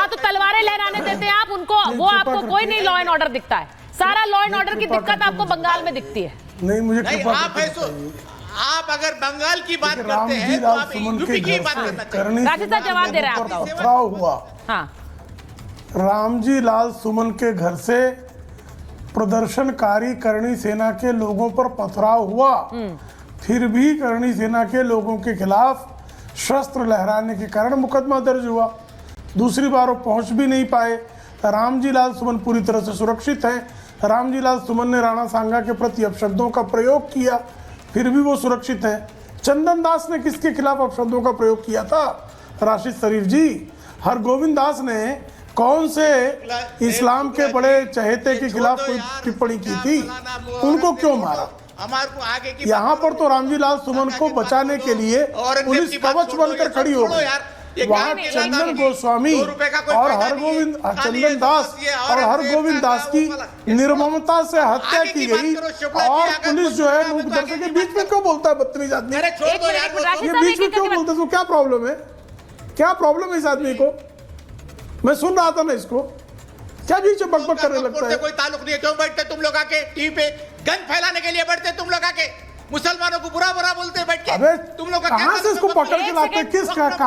वहाँ तो तलवारें लहराने देते हैं आप उनको, वो आपको कोई नहीं लॉ एंड ऑर्डर दिखता है। सारा लॉ एंड ऑर्डर की दिक्कत आपको बंगाल में दिखती है। नहीं, मुझे आप अगर बंगाल की बात करते हैं तो आप यूपी की बात करना चाहिए। राशिद साहब जवाब दे रहे हैं आपका। पथराव हुआ। हाँ, रामजी लाल सुमन के घर से प्रदर्शनकारी करणी सेना के लोगों पर पथराव हुआ, फिर भी करणी सेना के लोगों के खिलाफ शस्त्र लहराने के कारण मुकदमा दर्ज हुआ। दूसरी बार वो पहुंच भी नहीं पाए। रामजी लाल सुमन पूरी तरह से सुरक्षित है। रामजी लाल सुमन ने राणा सांगा के प्रति अपशब्दों का प्रयोग किया, फिर भी वो सुरक्षित है। चंदन दास ने किसके खिलाफ अपशब्दों का प्रयोग किया था? राशिद शरीफ जी। हरगोविंद दास ने कौन से इस्लाम के बड़े चहेते के खिलाफ कोई टिप्पणी की थी? उनको क्यों मारा? यहाँ पर तो रामजी लाल सुमन को बचाने के लिए पुलिस कवच बनकर खड़ी हो गई। वहाँ चंदन गोस्वामी और हरगोविंद चंदन दास और हरगोविंद दास की निर्ममता से हत्या की गई, और पुलिस जो है मूक दर्शक के बीच में क्यों बोलता है बदतमीज आदमी? ये बीच में क्यों बोलते हैं? क्या प्रॉब्लम है? क्या प्रॉब्लम है इस आदमी को? मैं सुन रहा था ना इसको, क्या बीच में बकबक करने लगता है? कोई ताल्लुक नहीं है। क्यों बैठते तुम लोग आके टीवी पे? गन फैलाने के लिए बैठते तुम लोग आके, मुसलमानों को बुरा बुरा बोलते बैठ के। अबे तुम लोग कहां से इसको पकड़ के लाते हैं? किस कहां का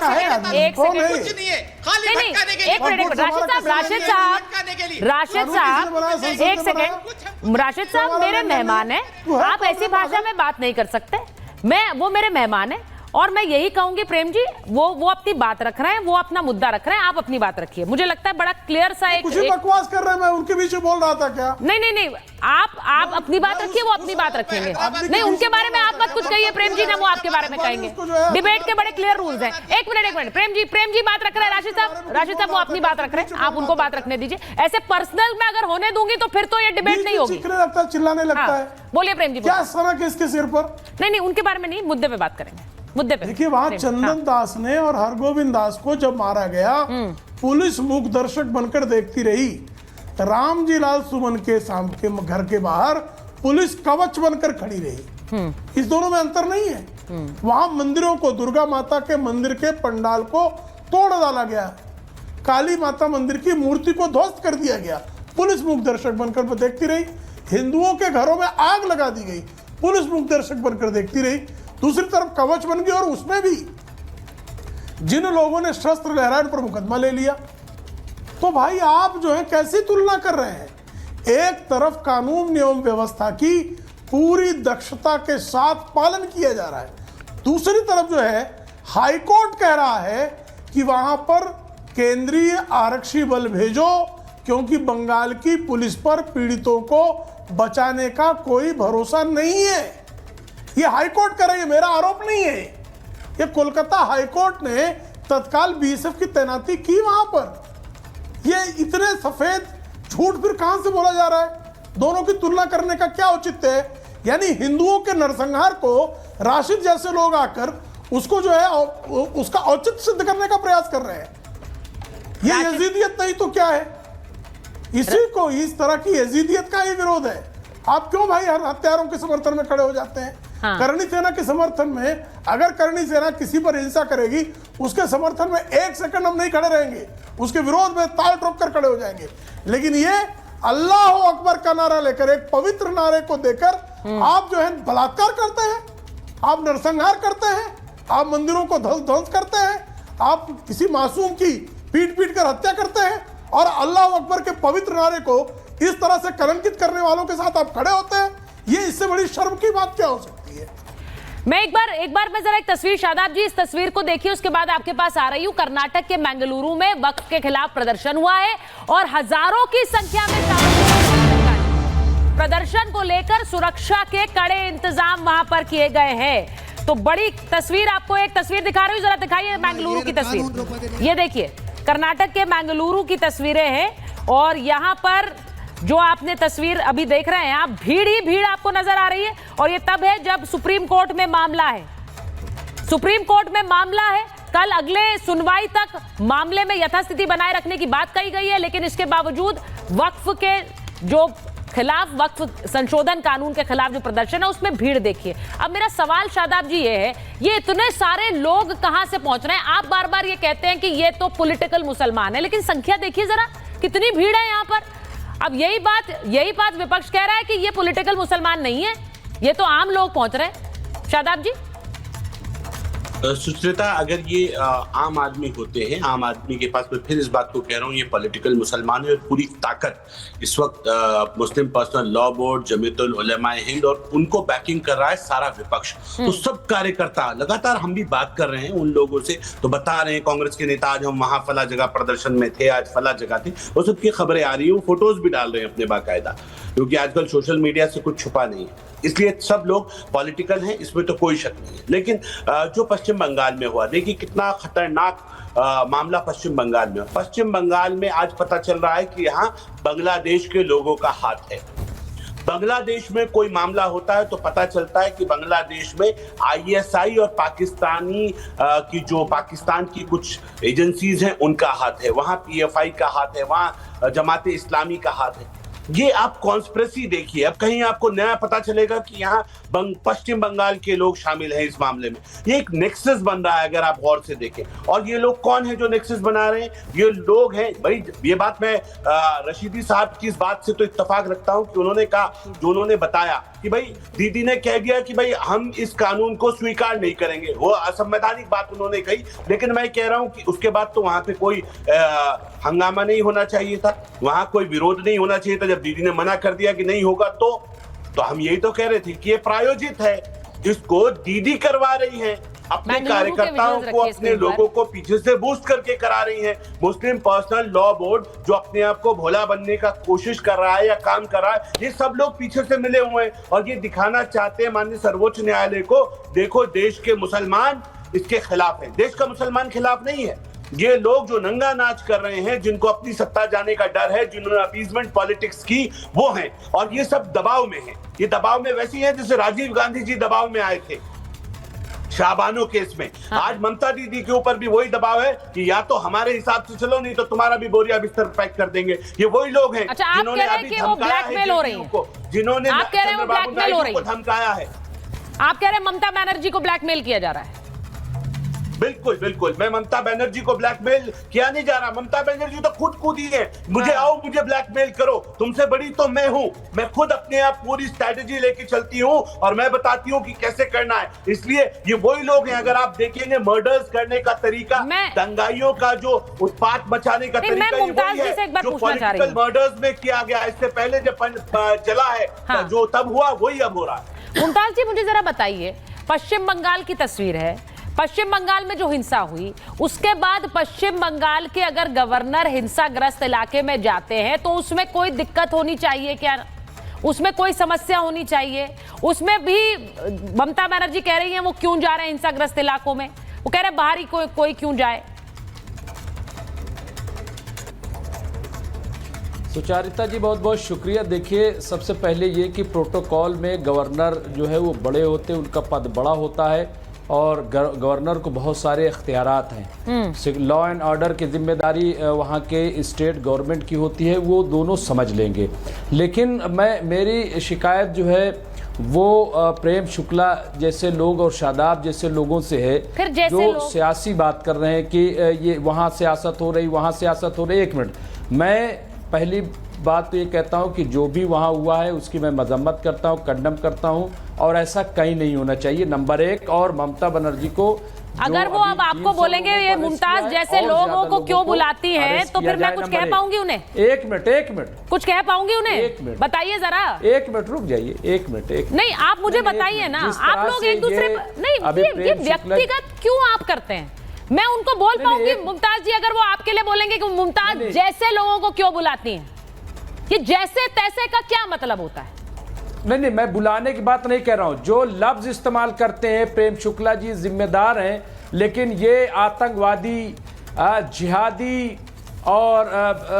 है आदमी? कौन है? कुछ नहीं है, खाली भटकाने के लिए। एक मिनट, राशिद साहब मेरे मेहमान है, आप ऐसी भाषा में बात नहीं कर सकते। वो मेरे मेहमान है और मैं यही कहूंगी प्रेम जी, वो अपनी बात रख रहे हैं, वो अपना मुद्दा रख रहे हैं, आप अपनी बात रखिए। मुझे लगता है बड़ा क्लियर सा एक बकवास कर रहे हैं। मैं उनके बीच में बोल रहा था क्या? नहीं, आप अपनी बात रखिए, वो अपनी बात रखेंगे। नहीं, उनके बारे में आप मत कुछ कहिए प्रेम जी, ना वो आपके बारे में कहेंगे। डिबेट के बड़े क्लियर रूल्स हैं। एक मिनट प्रेम जी बात रख रहे हैं। राशिद साहब वो अपनी बात रख रहे हैं, आप उनको बात रखने दीजिए। ऐसे पर्सनल में अगर होने दूंगी तो फिर तो ये डिबेट नहीं होगी। चिल्लाने लगता है। बोलिए प्रेम जी। क्या सनक है इसके सिर पर? नहीं, उनके बारे में नहीं, मुद्दे पे बात करेंगे। मुद्दे पे देखिए, वहां चंदन दास ने और हरगोविंद दास को जब मारा गया, पुलिस मूक दर्शक बनकर देखती रही। रामजी लाल सुमन के घर के बाहर पुलिस कवच बनकर खड़ी रही। इस दोनों में अंतर नहीं है। वहां मंदिरों को, दुर्गा माता के मंदिर के पंडाल को तोड़ डाला गया, काली माता मंदिर की मूर्ति को ध्वस्त कर दिया गया, पुलिस मूक दर्शक बनकर देखती रही। हिंदुओं के घरों में आग लगा दी गई, पुलिस मूक दर्शक बनकर देखती रही। दूसरी तरफ कवच बन गई, और उसमें भी जिन लोगों ने शस्त्र लहराने पर मुकदमा ले लिया। तो भाई आप जो है कैसी तुलना कर रहे हैं? एक तरफ कानून नियम व्यवस्था की पूरी दक्षता के साथ पालन किया जा रहा है, दूसरी तरफ जो है हाईकोर्ट कह रहा है कि वहां पर केंद्रीय आरक्षी बल भेजो, क्योंकि बंगाल की पुलिस पर पीड़ितों को बचाने का कोई भरोसा नहीं है। ये हाईकोर्ट कर रही है, मेरा आरोप नहीं है। ये कोलकाता हाईकोर्ट ने तत्काल बीएसएफ की तैनाती की वहां पर। ये इतने सफेद झूठ फिर कहां से बोला जा रहा है? दोनों की तुलना करने का क्या औचित्य है? यानी हिंदुओं के नरसंहार को राशिद जैसे लोग आकर उसको जो है उसका औचित्य सिद्ध करने का प्रयास कर रहे हैं। ये यजीदियत नहीं तो क्या है? इसी को, इस तरह की यजीदियत का ही विरोध है। आप क्यों भाई हर हत्यारों के समर्थन में खड़े हो जाते हैं? हाँ। करणी सेना के समर्थन में, अगर करणी सेना किसी पर हिंसा करेगी, उसके समर्थन में एक सेकंड हम नहीं खड़े रहेंगे, उसके विरोध में ताल ठोक कर खड़े हो जाएंगे। लेकिन ये अल्लाह अकबर का नारा लेकर, एक पवित्र नारे को देकर आप जो है बलात्कार करते हैं, आप नरसंहार करते हैं, आप मंदिरों को ध्वंस करते हैं, आप किसी मासूम की पीट कर हत्या करते हैं, और अल्लाह अकबर के पवित्र नारे को इस तरह से कलंकित करने वालों के साथ आप खड़े होते हैं। ये इससे बड़ी शर्म की बात क्या हो सकती है? मैं एक बार मैं जरा एक तस्वीर, शादाब जी इस तस्वीर को देखिए, उसके बाद आपके पास आ रही हूं। कर्नाटक के मंगलुरु में वक्फ के खिलाफ प्रदर्शन हुआ है और हजारों की संख्या में प्रदर्शन को लेकर सुरक्षा के कड़े इंतजाम वहां पर किए गए हैं। तो बड़ी तस्वीर, आपको एक तस्वीर दिखा रही हूं, जरा दिखाइए मंगलुरु की तस्वीर। ये देखिए, कर्नाटक के मंगलुरु की तस्वीरें हैं, और यहां पर जो आपने तस्वीर अभी देख रहे हैं आप, भीड़ ही भीड़ आपको नजर आ रही है। और ये तब है जब सुप्रीम कोर्ट में मामला है। सुप्रीम कोर्ट में मामला है, कल अगले सुनवाई तक मामले में यथास्थिति बनाए रखने की बात कही गई है, लेकिन इसके बावजूद वक्फ के जो खिलाफ, वक्फ संशोधन कानून के खिलाफ जो प्रदर्शन है उसमें भीड़ देखिए। अब मेरा सवाल शादाब जी ये है, ये इतने सारे लोग कहां से पहुंच रहे हैं? आप बार बार ये कहते हैं कि ये तो पॉलिटिकल मुसलमान है, लेकिन संख्या देखिए जरा, कितनी भीड़ है यहां पर। अब यही बात विपक्ष कह रहा है कि ये पॉलिटिकल मुसलमान नहीं है, ये तो आम लोग पहुंच रहे हैं। शादाब जी। सुचरिता, अगर ये आम आदमी होते हैं, आम आदमी के पास, मैं फिर इस बात को कह रहा हूँ, ये पॉलिटिकल मुसलमान है और पूरी ताकत इस वक्त मुस्लिम पर्सनल लॉ बोर्ड, जमीयतुल उलमा हिंद और उनको बैकिंग कर रहा है सारा विपक्ष। तो सब कार्यकर्ता लगातार, हम भी बात कर रहे हैं उन लोगों से, तो बता रहे हैं कांग्रेस के नेता आज हम वहां फला जगह प्रदर्शन में थे, आज फला जगह थे, वो सबकी खबरें आ रही है, वो फोटोज भी डाल रहे हैं अपने बाकायदा, क्योंकि आजकल सोशल मीडिया से कुछ छुपा नहीं है, इसलिए सब लोग पॉलिटिकल हैं, इसमें तो कोई शक नहीं है। लेकिन जो पश्चिम बंगाल में हुआ, देखिए कितना खतरनाक मामला पश्चिम बंगाल में। पश्चिम बंगाल में आज पता चल रहा है कि यहाँ बांग्लादेश के लोगों का हाथ है। बांग्लादेश में कोई मामला होता है तो पता चलता है कि बांग्लादेश में आईएसआई और पाकिस्तानी की जो पाकिस्तान की कुछ एजेंसीज हैं उनका हाथ है, वहां पीएफआई का हाथ है, वहां जमाते इस्लामी का हाथ है। ये आप कॉन्स्पिरेसी देखिए, अब कहीं आपको नया पता चलेगा कि यहाँ पश्चिम बंगाल के लोग शामिल हैं इस मामले में। ये एक नेक्सस बन रहा है अगर आप गौर से देखें। और ये लोग कौन है जो नेक्सस बना रहे हैं? ये लोग हैं भाई, ये बात मैं रशीदी साहब की इस बात से तो इत्तेफाक रखता हूं कि उन्होंने कहा, जो उन्होंने बताया कि भाई दीदी ने कह दिया कि भाई हम इस कानून को स्वीकार नहीं करेंगे, वो असंवैधानिक बात उन्होंने कही। लेकिन मैं कह रहा हूं कि उसके बाद तो वहां पे कोई हंगामा नहीं होना चाहिए था, वहां कोई विरोध नहीं होना चाहिए था। जब दीदी ने मना कर दिया कि नहीं होगा तो हम यही तो कह रहे थे कि ये प्रायोजित है, इसको दीदी करवा रही है, अपने कार्यकर्ताओं को, अपने लोगों को पीछे से बूस्ट करके करा रही है। मुस्लिम पर्सनल लॉ बोर्ड जो अपने आप को भोला बनने का कोशिश कर रहा है या काम कर रहा है, ये सब लोग पीछे से मिले हुए हैं और ये दिखाना चाहते हैं माननीय सर्वोच्च न्यायालय को, देखो देश के मुसलमान इसके खिलाफ है। देश का मुसलमान खिलाफ नहीं है। ये लोग जो नंगा नाच कर रहे हैं, जिनको अपनी सत्ता जाने का डर है, जिन्होंने अपीजमेंट पॉलिटिक्स की, वो हैं। और ये सब दबाव में हैं। ये दबाव में वैसे ही है जैसे राजीव गांधी जी दबाव में आए थे शाहबानो केस में। आज ममता दीदी के ऊपर भी वही दबाव है कि या तो हमारे हिसाब से चलो, नहीं तो तुम्हारा भी बोरिया बिस्तर पैक कर देंगे। ये वही लोग हैं जिन्होंने अभी धमकाया है जेडीयू को, जिन्होंने चंद्रबाबू नायडू को धमकाया है। आप कह रहे हैं ममता बनर्जी को ब्लैकमेल किया जा रहा है? बिल्कुल बिल्कुल, मैं ममता बनर्जी को ब्लैकमेल किया नहीं जा रहा। ममता बनर्जी तो खुद कूदी है, मुझे आओ मुझे ब्लैकमेल करो, तुमसे बड़ी तो मैं हूं। मैं खुद अपने आप पूरी स्ट्रैटेजी लेके चलती हूं और मैं बताती हूं कि कैसे करना है। इसलिए ये वही लोग हैं, अगर आप देखेंगे मर्डर्स करने का तरीका, दंगाइयों का जो उत्पात मचाने का तरीका, ये वही है जो पॉलिटिकल मर्डर्स में किया गया। इससे पहले जब चला है जो तब हुआ, वही अब हो रहा है। मुमताज जी, मुझे जरा बताइए, पश्चिम बंगाल की तस्वीर है, पश्चिम बंगाल में जो हिंसा हुई उसके बाद पश्चिम बंगाल के अगर गवर्नर हिंसाग्रस्त इलाके में जाते हैं तो उसमें कोई दिक्कत होनी चाहिए क्या? उसमें कोई समस्या होनी चाहिए? उसमें भी ममता बनर्जी कह रही हैं वो क्यों जा रहे हैं हिंसाग्रस्त इलाकों में, वो कह रहे हैं बाहरी कोई क्यों जाए? सुचारिता जी बहुत बहुत शुक्रिया। देखिए, सबसे पहले ये कि प्रोटोकॉल में गवर्नर जो है वो बड़े होते हैं, उनका पद बड़ा होता है और गवर्नर को बहुत सारे इख्तियारात हैं। लॉ एंड ऑर्डर की जिम्मेदारी वहाँ के स्टेट गवर्नमेंट की होती है, वो दोनों समझ लेंगे। लेकिन मेरी शिकायत जो है वो प्रेम शुक्ला जैसे लोग और शादाब जैसे लोगों से है, जो सियासी बात कर रहे हैं कि ये वहाँ सियासत हो रही, वहाँ सियासत हो रही। एक मिनट, मैं पहली बात तो ये कहता हूँ कि जो भी वहाँ हुआ है उसकी मैं मजम्मत करता हूँ, कंडम करता हूँ और ऐसा कहीं नहीं होना चाहिए, नंबर एक। और ममता बनर्जी को अगर वो अब आपको बोलेंगे ये मुमताज जैसे लोगों को क्यों बुलाती हैं, तो फिर मैं कुछ कह पाऊंगी उन्हें? एक मिनट कुछ कह पाऊंगी उन्हें? बताइए जरा। एक मिनट रुक जाइए, एक मिनट। नहीं, आप मुझे बताइए ना, आप लोग एक दूसरे नहीं, ये व्यक्तिगत क्यों आप करते हैं? मैं उनको बोल पाऊंगी मुमताज जी, अगर वो आपके लिए बोलेंगे कि मुमताज जैसे लोगों को क्यों बुलाती हैं, ये जैसे तैसे का क्या मतलब होता है? नहीं, मैं बुलाने की बात नहीं कह रहा हूं। जो लफ्ज इस्तेमाल करते हैं प्रेम शुक्ला जी जिम्मेदार हैं, लेकिन ये आतंकवादी, जिहादी और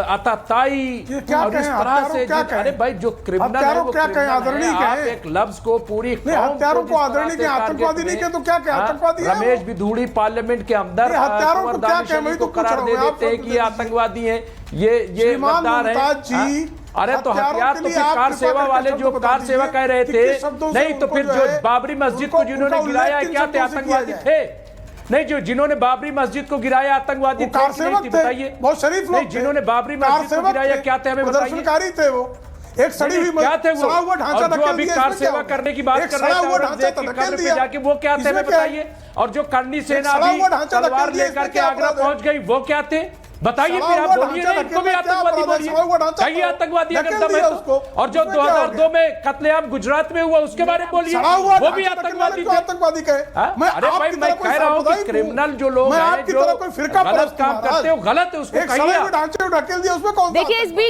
आताताई और इस तरह से अरे भाई जो क्रिमिनल है वो क्रिमिनल है। आप एक लफ्ज को पूरी हत्यारों को आदरणीय के आतंकवादी नहीं कहे तो क्या कहे? आतंकवादी है। रमेश बिधूड़ी पार्लियामेंट के अंदर हत्यारों को क्या कहे? करार दे देते हैं कि ये आतंकवादी है, ये गद्दार है। अरे तो हत्यारों हथियार के तो लिए फिर आप कार कृपा सेवा करके वाले शब्द जो बता कार सेवा दीजिए कह रहे कि थे, किस शब्दों से नहीं तो उनको फिर जो जो है, बाबरी मस्जिद को उनको- जिन्होंने उनका गिराया उल्लेख क्या किन थे, शब्दों से किया आतंकवादी जाए? थे? नहीं, जो जिन्होंने बाबरी मस्जिद को गिराया आतंकवादी वो थे कार कि नहीं सेवक थी, थे, बताइए। बहुत शरीफ लोग नहीं, जिन्होंने बाबरी मस्जिद को गिराया क्या थे, हमें बताइए। प्रदर्शनकारी थे वो, एक सड़ी हुई क्या थे वो? सड़ा हुआ ढांचा और जो ढकेल अभी दिया, कार इसमें क्या सेवा होगा? करने की बात एक कर सड़ा रहे थे हुआ ढांचा औरंगजेब तो की ढकेल कब्र पे दिया। जाके, वो क्या थे, हमें इसमें क्या है? बताइए। और जो करनी सेना सड़ा अभी हुआ ढांचा ढकेल तलवार दिया, लेकर इसमें के क्या आगरा अपराध है? पहुंच गई, वो क्या थे, बताइए। सड़ा फिर आप हुआ बोलिए ढांचा ना, इनको भी ढकेल दिया, आतंकवादी क्या बोलिए। सड़ा हुआ ढांचा कहिए तो आतंकवादी अगर ढकेल दम है दिया तो। उसको। और जो उसमें क्या हो 2002 में कत्लेआम गुजरात में हुआ उसके बारे में बोलिए, सड़ा हुआ वो भी ढांचा आतंकवादी ढकेल थे। आतंकवादी कहे। हाँ? मैं अरे भाई, आपकी मैं तरह कोई कह रहा हूं कि सांप्रदायिक क्रिमिनल हूं। जो लोग मैं हैं, आपकी जो तरह कोई फिरका गलत परस्त काम हूं, करते हो, महाराज। गलत है, उसको एक सड़े कहिए हुए आप। ढांचे को ढकेल दिया, उसमें कौन सा देखिए इस बीच